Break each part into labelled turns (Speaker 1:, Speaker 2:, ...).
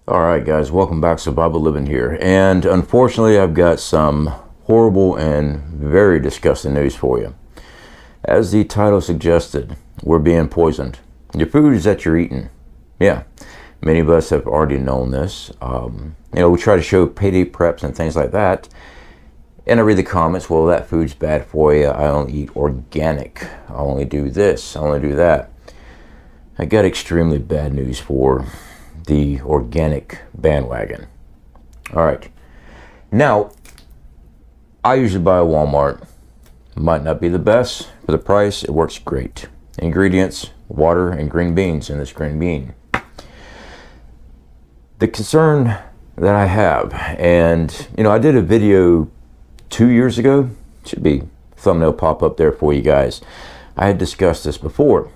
Speaker 1: Alright guys, welcome back. Survival Living here, and unfortunately I've got some horrible and very disgusting news for you. As the title suggested, we're being poisoned. Your food is that you're eating. Yeah, many of us have already known this. We try to show payday preps and things like that, and I read the comments, well, that food's bad for you, I only eat organic, I only do this, I only do that. I got extremely bad news for the organic bandwagon. All right, now I usually buy at Walmart. Might not be the best for the price, it works great. Ingredients: water and green beans in this green bean. The concern that I have, and I did a video 2 years ago, should be thumbnail pop up there for you guys. I had discussed this before.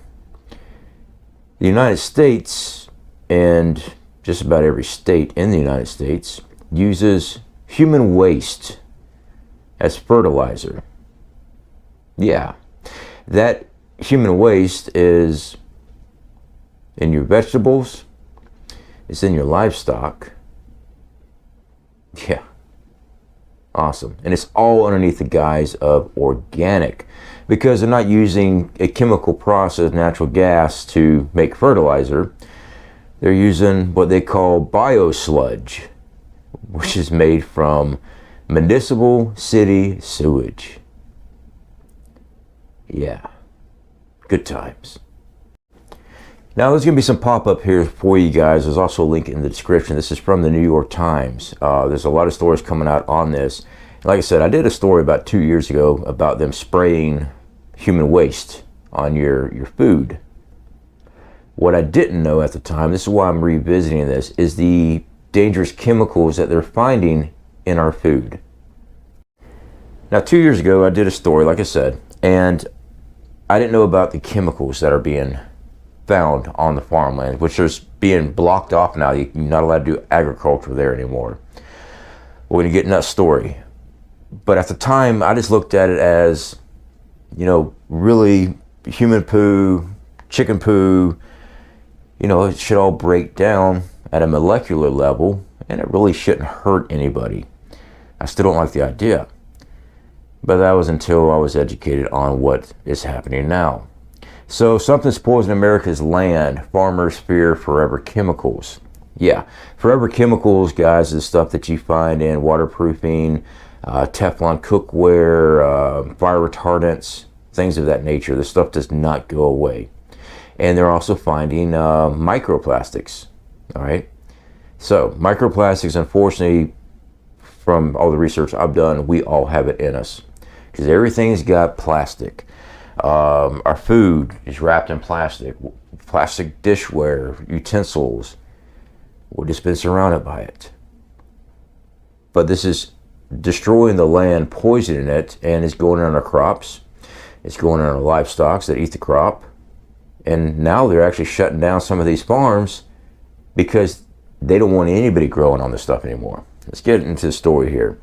Speaker 1: The United States, and just about every state in the United States, uses human waste as fertilizer. Yeah, that human waste is in your vegetables, it's in your livestock. Yeah, awesome. And it's all underneath the guise of organic, because they're not using a chemical process, natural gas, to make fertilizer. They're using what they call biosludge, which is made from municipal city sewage. Yeah, good times. Now there's going to be some pop-up here for you guys. There's also a link in the description. This is from the New York Times. There's a lot of stories coming out on this. Like I said, I did a story about 2 years ago about them spraying human waste on your food. What I didn't know at the time, this is why I'm revisiting this, is the dangerous chemicals that they're finding in our food. Now 2 years ago I did a story, like I said, and I didn't know about the chemicals that are being found on the farmland, which is being blocked off now. You're not allowed to do agriculture there anymore. We're going to get in that story. But at the time I just looked at it as, really human poo, chicken poo, it should all break down at a molecular level, and it really shouldn't hurt anybody. I still don't like the idea. But that was until I was educated on what is happening now. So something's poisoning America's land. Farmers fear forever chemicals. Yeah, forever chemicals, guys, is stuff that you find in waterproofing, Teflon cookware, fire retardants, things of that nature. The stuff does not go away. And they're also finding microplastics. All right, so microplastics, unfortunately, from all the research I've done, we all have it in us, because everything's got plastic. Our food is wrapped in plastic dishware, utensils. We've just been surrounded by it. But this is destroying the land, poisoning it, and it's going on our crops. It's going on our livestock that eat the crop. And now they're actually shutting down some of these farms because they don't want anybody growing on this stuff anymore. Let's get into the story here.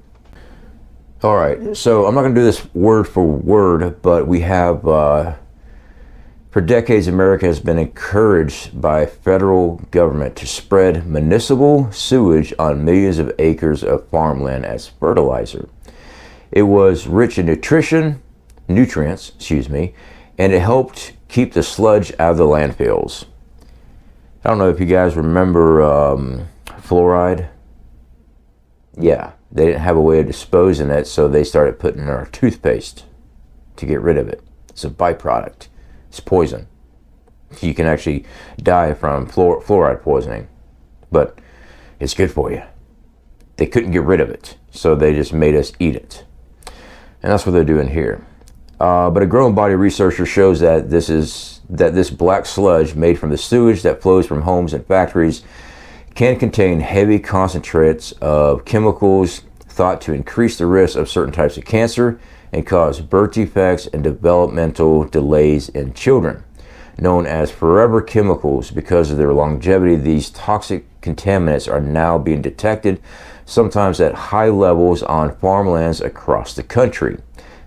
Speaker 1: All right, so I'm not going to do this word for word, but we have, for decades, America has been encouraged by federal government to spread municipal sewage on millions of acres of farmland as fertilizer. It was rich in nutrients, and it helped keep the sludge out of the landfills. I don't know if you guys remember fluoride. Yeah, they didn't have a way of disposing it, so they started putting it in our toothpaste to get rid of it. It's a byproduct. It's poison. You can actually die from fluoride poisoning, but it's good for you. They couldn't get rid of it, so they just made us eat it. And that's what they're doing here. But a growing body of research shows that this black sludge made from the sewage that flows from homes and factories can contain heavy concentrates of chemicals thought to increase the risk of certain types of cancer and cause birth defects and developmental delays in children. Known as forever chemicals because of their longevity, these toxic contaminants are now being detected, sometimes at high levels on farmlands across the country,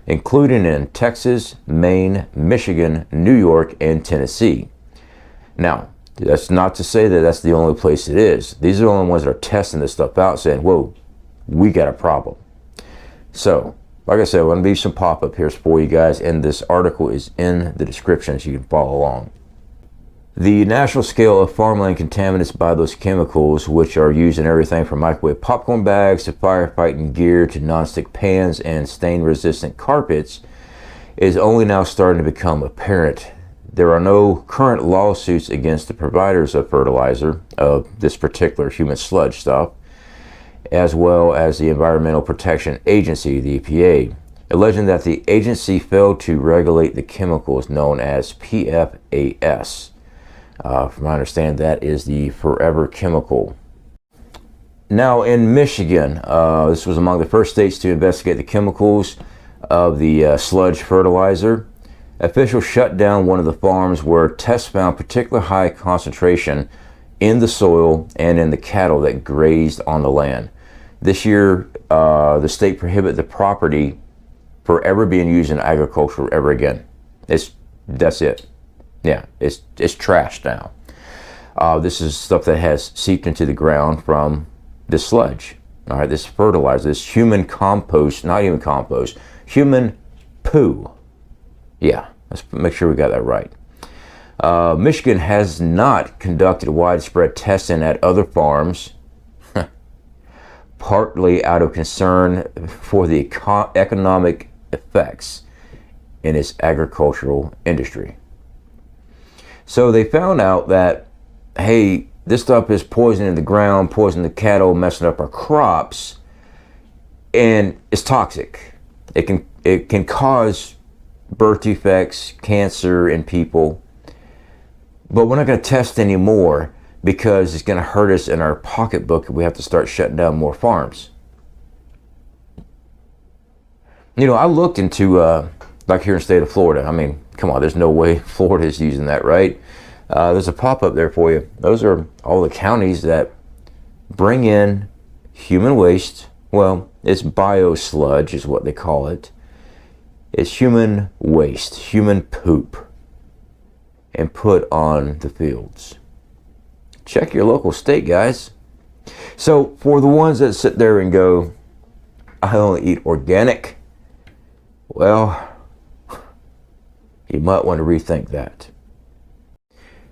Speaker 1: including in Texas, Maine, Michigan, New York, and Tennessee. Now, That's not to say that that's the only place it is. These are the only ones that are testing this stuff out, saying, whoa, we got a problem. So, like I said, I'm going to leave some pop-up here for you guys, and this article is in the description so you can follow along. The national scale of farmland contaminants by those chemicals, which are used in everything from microwave popcorn bags to firefighting gear to nonstick pans and stain-resistant carpets, is only now starting to become apparent. There are no current lawsuits against the providers of fertilizer, of this particular human sludge stuff, as well as the Environmental Protection Agency, the EPA, alleging that the agency failed to regulate the chemicals known as PFAS. From my understanding, that is the forever chemical. Now, in Michigan, this was among the first states to investigate the chemicals of the sludge fertilizer. Officials shut down one of the farms where tests found particularly high concentration in the soil and in the cattle that grazed on the land. This year, the state prohibited the property forever being used in agriculture ever again. That's it. Yeah, it's trashed now. This is stuff that has seeped into the ground from this sludge. All right, this fertilizer, this human compost, not even compost, human poo. Yeah, let's make sure we got that right. Michigan has not conducted widespread testing at other farms, partly out of concern for the economic effects in its agricultural industry. So they found out that, hey, this stuff is poisoning the ground, poisoning the cattle, messing up our crops, and it's toxic. It can cause birth defects, cancer in people, but we're not going to test anymore because it's going to hurt us in our pocketbook if we have to start shutting down more farms. You know, I looked into, like here in the state of Florida, I mean, come on, there's no way Florida is using that, right? There's a pop-up there for you. Those are all the counties that bring in human waste. Well, it's bio-sludge is what they call it. It's human waste, human poop, and put on the fields. Check your local state, guys. So for the ones that sit there and go, I only eat organic, well, you might want to rethink that.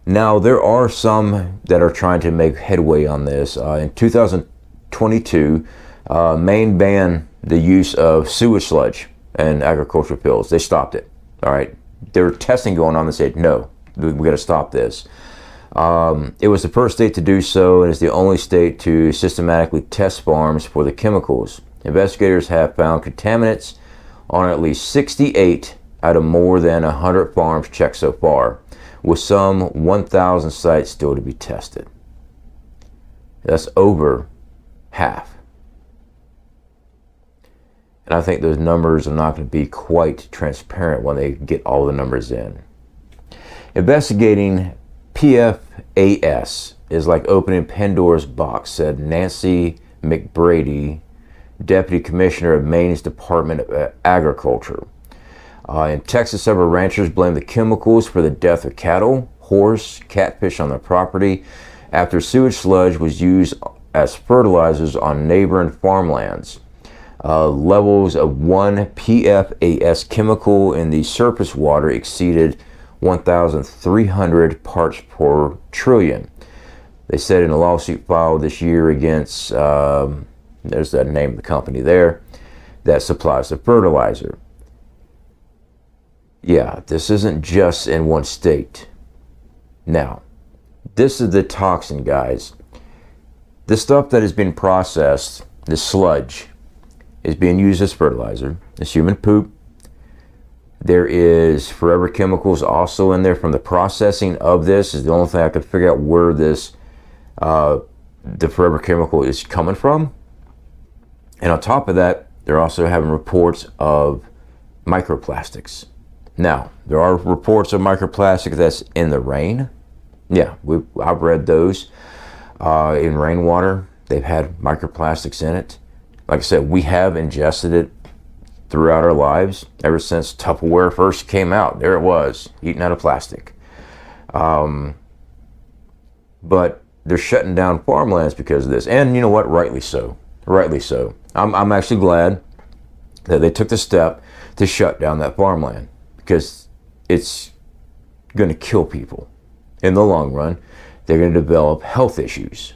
Speaker 1: Now, there are some that are trying to make headway on this. In 2022, Maine banned the use of sewage sludge in agricultural fields. They stopped it. All right. There were testing going on that said, no, we got to stop this. It was the first state to do so, and is the only state to systematically test farms for the chemicals. Investigators have found contaminants on at least 68 out of more than 100 farms checked so far, with some 1,000 sites still to be tested. That's over half. And I think those numbers are not going to be quite transparent when they get all the numbers in. Investigating PFAS is like opening Pandora's box, said Nancy McBrady, Deputy Commissioner of Maine's Department of Agriculture. In Texas, several ranchers blame the chemicals for the death of cattle, horse, catfish on their property after sewage sludge was used as fertilizers on neighboring farmlands. Levels of one PFAS chemical in the surface water exceeded 1,300 parts per trillion. They said in a lawsuit filed this year against, there's the name of the company there, that supplies the fertilizer. Yeah, this isn't just in one state. Now, this is the toxin, guys. The stuff that has been processed, the sludge, is being used as fertilizer. It's human poop. There is forever chemicals also in there from the processing of this. Is the only thing I could figure out where this, the forever chemical is coming from. And on top of that, they're also having reports of microplastics. Now, there are reports of microplastics that's in the rain. Yeah, I've read those. In rainwater, they've had microplastics in it. Like I said, we have ingested it throughout our lives ever since Tupperware first came out. There it was, eating out of plastic. but they're shutting down farmlands because of this. And you know what? Rightly so. Rightly so. I'm actually glad that they took the step to shut down that farmland, because it's going to kill people in the long run. They're going to develop health issues.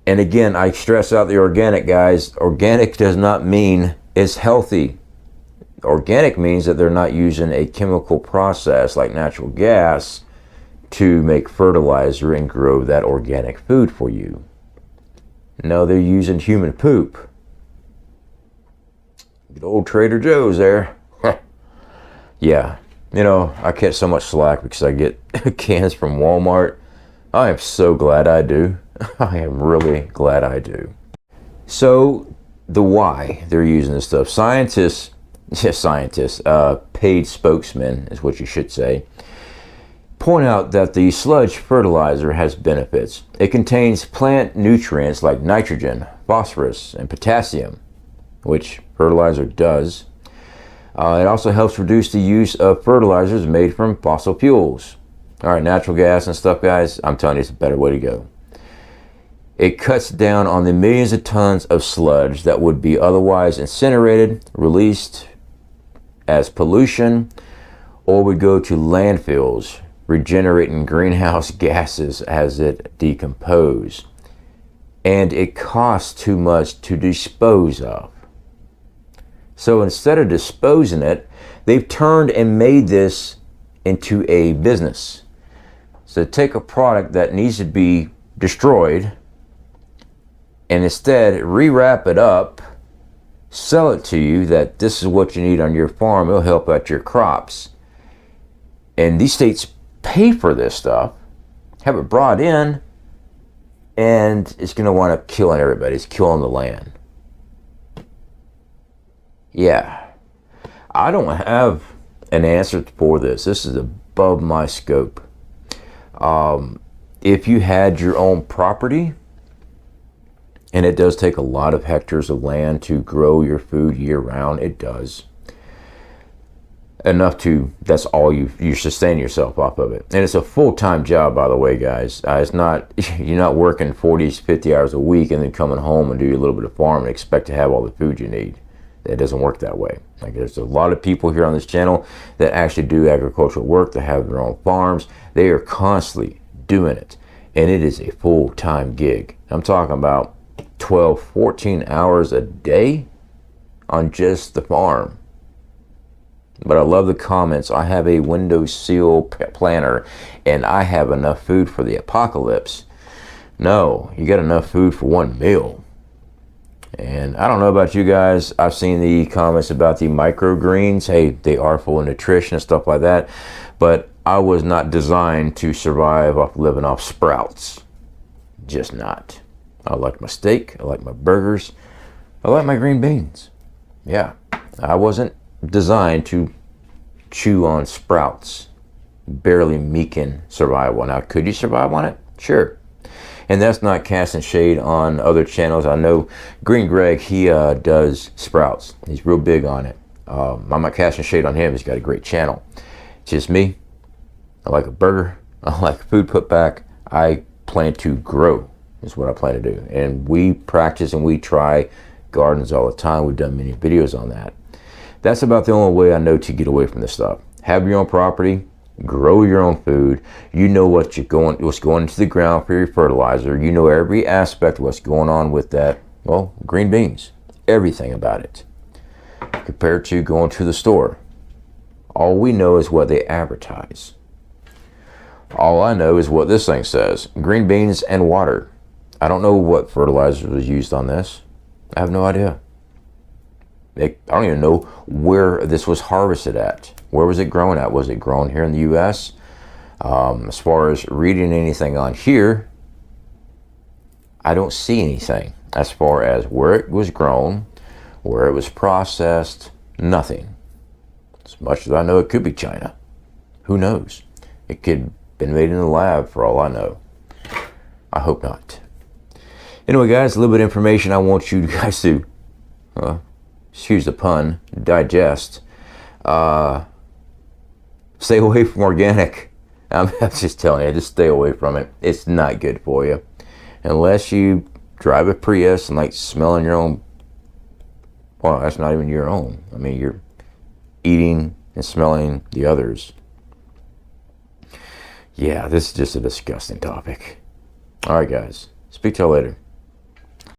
Speaker 1: And again, I stress out the organic, guys. Organic does not mean it's healthy. Organic means that they're not using a chemical process like natural gas to make fertilizer and grow that organic food for you. No, they're using human poop. Good old Trader Joe's there. Yeah, you know, I catch so much slack because I get cans from Walmart. I am so glad I do. I am really glad I do. So the why they're using this stuff. Scientists, paid spokesmen is what you should say, point out that the sludge fertilizer has benefits. It contains plant nutrients like nitrogen, phosphorus, and potassium, which fertilizer does. It also helps reduce the use of fertilizers made from fossil fuels. All right, natural gas and stuff, guys, I'm telling you, it's a better way to go. It cuts down on the millions of tons of sludge that would be otherwise incinerated, released as pollution, or would go to landfills, regenerating greenhouse gases as it decomposes. And it costs too much to dispose of. So instead of disposing it, they've turned and made this into a business. So take a product that needs to be destroyed and instead rewrap it up, sell it to you that this is what you need on your farm. It'll help out your crops. And these states pay for this stuff, have it brought in, and it's going to wind up killing everybody. It's killing the land. Yeah, I don't have an answer for this. This is above my scope. If you had your own property, and it does take a lot of hectares of land to grow your food year round, it does. Enough to, that's all you sustain yourself off of it. And it's a full-time job, by the way, guys. It's not, you're not working 40, 50 hours a week and then coming home and do a little bit of farm and expect to have all the food you need. It doesn't work that way. Like, there's a lot of people here on this channel that actually do agricultural work, that have their own farms. They are constantly doing it, and it is a full-time gig. I'm talking about 12, 14 hours a day on just the farm. But I love the comments. I have a windowsill planter, and I have enough food for the apocalypse. No, you got enough food for one meal. And I don't know about you guys. I've seen the comments about the microgreens. Hey, they are full of nutrition and stuff like that. But I was not designed to survive off living off sprouts. Just not. I like my steak. I like my burgers. I like my green beans. Yeah, I wasn't designed to chew on sprouts. Barely meeking survival. Now, could you survive on it? Sure. And that's not casting shade on other channels. I know Green Greg, he does sprouts. He's real big on it. I'm not casting shade on him. He's got a great channel. It's just me. I like a burger. I like food put back. I plan to grow is what I plan to do. And we practice and we try gardens all the time. We've done many videos on that. That's about the only way I know to get away from this stuff. Have your own property. Grow your own food. You know what's going into the ground for your fertilizer. You know every aspect of what's going on with that. Well, green beans, everything about it. Compared to going to the store, all we know is what they advertise. All I know is what this thing says: green beans and water. I don't know what fertilizer was used on this. I have no idea. I don't even know where this was harvested at. Where was it grown at? Was it grown here in the U.S.? As far as reading anything on here, I don't see anything. As far as where it was grown, where it was processed, nothing. As much as I know, it could be China. Who knows? It could have been made in the lab for all I know. I hope not. Anyway, guys, a little bit of information I want you guys to, excuse the pun, digest. Stay away from organic. I'm just telling you, just stay away from it. It's not good for you. Unless you drive a Prius and like smelling your own, well, that's not even your own. I mean, you're eating and smelling the others. Yeah, this is just a disgusting topic. All right, guys. Speak to y'all later.